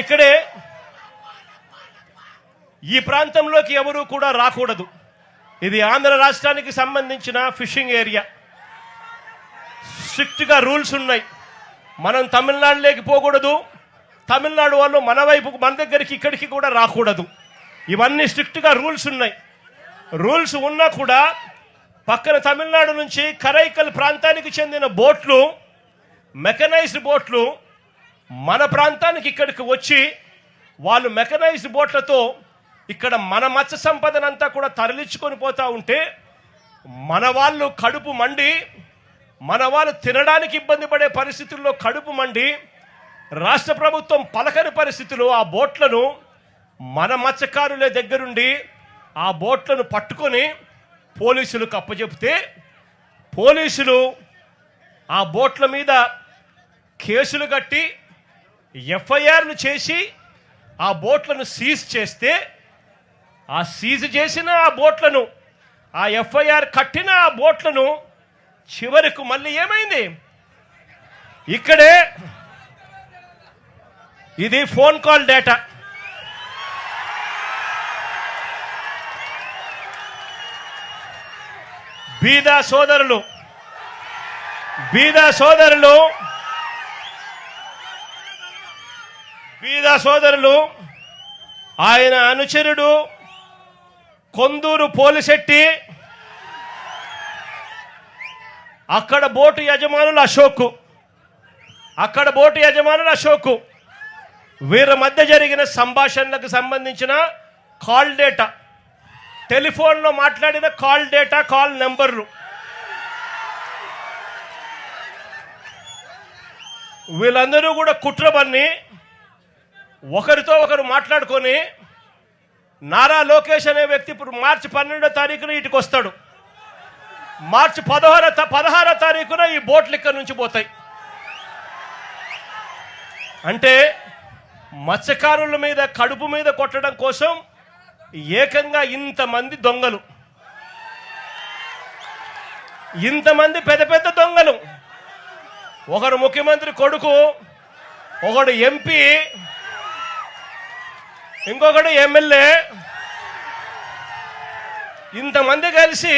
ఇక్కడే ఈ ప్రాంతంలోకి ఎవరు కూడా రాకూడదు. ఇది ఆంధ్ర రాష్ట్రానికి సంబంధించిన ఫిషింగ్ ఏరియా. స్ట్రిక్ట్ గా రూల్స్ ఉన్నాయి. మనం తమిళనాడులోకి పోకూడదు, తమిళనాడు వాళ్ళు మన వైపు మన దగ్గరికి ఇక్కడికి కూడా రాకూడదు. ఇవన్నీ స్ట్రిక్ట్ గా రూల్స్ ఉన్నాయి. రూల్స్ ఉన్నా కూడా పక్కన తమిళనాడు నుంచి కరైకల్ ప్రాంతానికి చెందిన బోట్లు, మెకనైజ్డ్ బోట్లు మన ప్రాంతానికి ఇక్కడికి వచ్చి వాళ్ళు మెకనైజ్డ్ బోట్లతో ఇక్కడ మన మత్స్య సంపదనంతా కూడా తరలించుకొని పోతా ఉంటే మన వాళ్ళు కడుపు మండి, మన వాళ్ళు తినడానికి ఇబ్బంది పడే పరిస్థితుల్లో కడుపు మండి రాష్ట్ర ప్రభుత్వం పలకని పరిస్థితుల్లో ఆ బోట్లను మన మత్స్యకారుల దగ్గరుండి ఆ బోట్లను పట్టుకొని పోలీసులకు అప్పచెప్తే పోలీసులు ఆ బోట్ల మీద కేసులు కట్టి ఎఫ్ఐఆర్లు చేసి ఆ బోట్లను సీజ్ చేస్తే ఆ సీజ్ చేసిన ఆ బోట్లను, ఆ ఎఫ్ఐఆర్ కట్టిన ఆ బోట్లను చివరకు మళ్ళీ ఏమైంది, ఇక్కడే ఇది ఫోన్ కాల్ డేటా. బీదా సోదరులు ఆయన అనుచరుడు కొందూరు పోలిశెట్టి, అక్కడ బోటు యజమానులు అశోక్, వీరి మధ్య జరిగిన సంభాషణలకు సంబంధించిన కాల్ డేటా, టెలిఫోన్లో మాట్లాడిన కాల్ డేటా, కాల్ నెంబర్లు, వీళ్ళందరూ కూడా కుట్రబన్ని ఒకరితో ఒకరు మాట్లాడుకొని నారా లోకేష్ అనే వ్యక్తి ఇప్పుడు మార్చి 12వ తారీఖున ఇటుకు వస్తాడు. మార్చి 16వ తారీఖున ఈ బోట్లు ఇక్కడ నుంచి పోతాయి. అంటే మత్స్యకారుల మీద కడుపు మీద కొట్టడం కోసం ఏకంగా ఇంతమంది దొంగలు, ఇంతమంది పెద్ద పెద్ద దొంగలు, ఒకరు ముఖ్యమంత్రి కొడుకు, ఒకడు ఎంపీ, ఇంకొకడు ఎమ్మెల్యే, ఇంతమంది కలిసి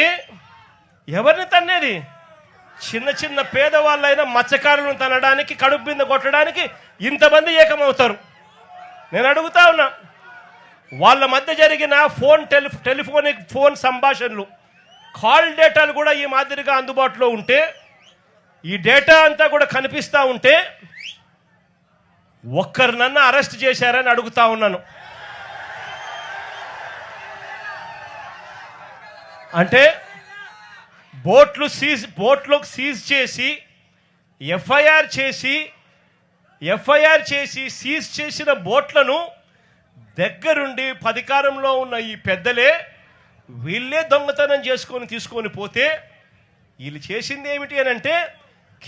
ఎవరిని తన్నేది? చిన్న చిన్న పేదవాళ్ళైనా మత్స్యకారులను తనడానికి, కడుపు మీద కొట్టడానికి ఇంతమంది ఏకమవుతారు. నేను అడుగుతా ఉన్నా, వాళ్ళ మధ్య జరిగిన టెలిఫోనిక్ ఫోన్ సంభాషణలు, కాల్ డేటాలు కూడా ఈ మాదిరిగా అందుబాటులో ఉంటే, ఈ డేటా అంతా కూడా కనిపిస్తూ ఉంటే ఒక్కరినన్నా అరెస్ట్ చేశారని అడుగుతా ఉన్నాను. అంటే బోట్లు సీజ్ చేసి ఎఫ్ఐఆర్ చేసి సీజ్ చేసిన బోట్లను దగ్గరుండి అధికారంలో ఉన్న ఈ పెద్దలే వీళ్ళే దొంగతనం తీసుకొని పోతే వీళ్ళు చేసింది ఏమిటి అని అంటే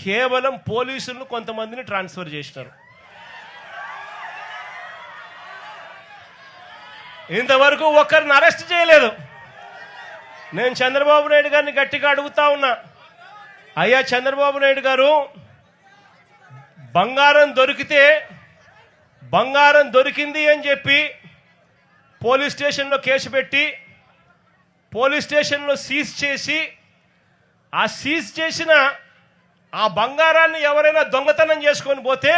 కేవలం పోలీసులను కొంతమందిని ట్రాన్స్ఫర్ చేసినారు. ఇంతవరకు ఒక్కరిని అరెస్ట్ చేయలేదు. నేను చంద్రబాబు నాయుడు గారిని గట్టిగా అడుగుతా ఉన్నా, అయ్యా చంద్రబాబు నాయుడు గారు, బంగారం దొరికింది అని చెప్పి పోలీస్ స్టేషన్లో కేసు పెట్టి పోలీస్ స్టేషన్లో సీజ్ చేసి ఆ సీజ్ చేసిన ఆ బంగారాన్ని ఎవరైనా దొంగతనం చేసుకొని పోతే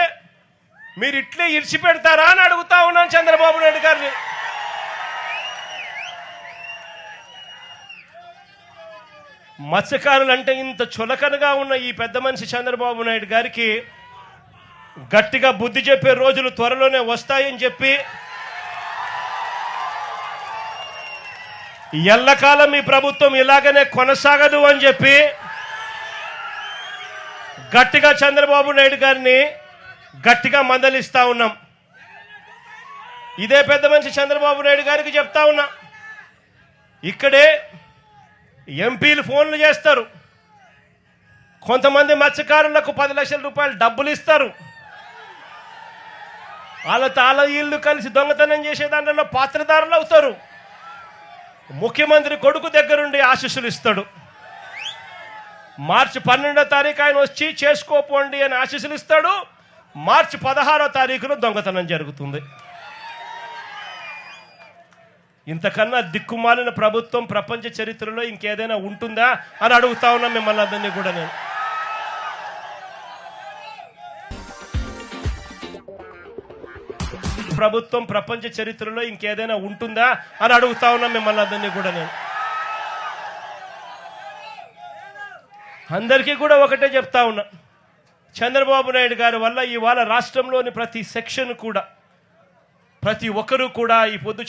మీరు ఇట్లే ఇడిచిపెడతారా అని అడుగుతా ఉన్నాను చంద్రబాబు నాయుడు గారిని. మత్స్యకారులు అంటే ఇంత చులకనగా ఉన్న ఈ పెద్ద మనిషి చంద్రబాబు నాయుడు గారికి గట్టిగా బుద్ధి చెప్పే రోజులు త్వరలోనే వస్తాయని చెప్పి, ఎల్లకాలం ఈ ప్రభుత్వం ఇలాగనే కొనసాగదు అని చెప్పి గట్టిగా చంద్రబాబు నాయుడు గారిని గట్టిగా మందలిస్తా ఉన్నాం. ఇదే పెద్ద మనిషి చంద్రబాబు నాయుడు గారికి చెప్తా ఉన్నా, ఇక్కడే ఎంపీలు ఫోన్లు చేస్తారు, కొంతమంది మత్స్యకారులకు 10 లక్షల రూపాయలు డబ్బులు ఇస్తారు, వాళ్ళ ఇల్లు కలిసి దొంగతనం చేసే దాంట్లో పాత్రదారులు అవుతారు. ముఖ్యమంత్రి కొడుకు దగ్గరుండి ఆశీస్సులు ఇస్తాడు. మార్చి 12వ తారీఖు ఆయన వచ్చి చేసుకోపోండి అని ఆశీస్సులు ఇస్తాడు. మార్చి 16వ తారీఖున దొంగతనం జరుగుతుంది. ఇంతకన్నా దిక్కుమాలిన ప్రభుత్వం ప్రపంచ చరిత్రలో ఇంకేదైనా ఉంటుందా అని అడుగుతా ఉన్నా మిమ్మల్ని అందరినీ కూడా నేను. ప్రభుత్వం ప్రపంచ చరిత్రలో ఇంకేదైనా ఉంటుందా అని అడుగుతా ఉన్నా మిమ్మల్ని అందరినీ కూడా నేను. అందరికీ కూడా ఒకటే చెప్తా ఉన్నా, చంద్రబాబు నాయుడు గారి వల్ల ఇవాళ రాష్ట్రంలోని ప్రతి సెక్షన్ కూడా, ప్రతి ఒక్కరూ కూడా ఈ పొద్దు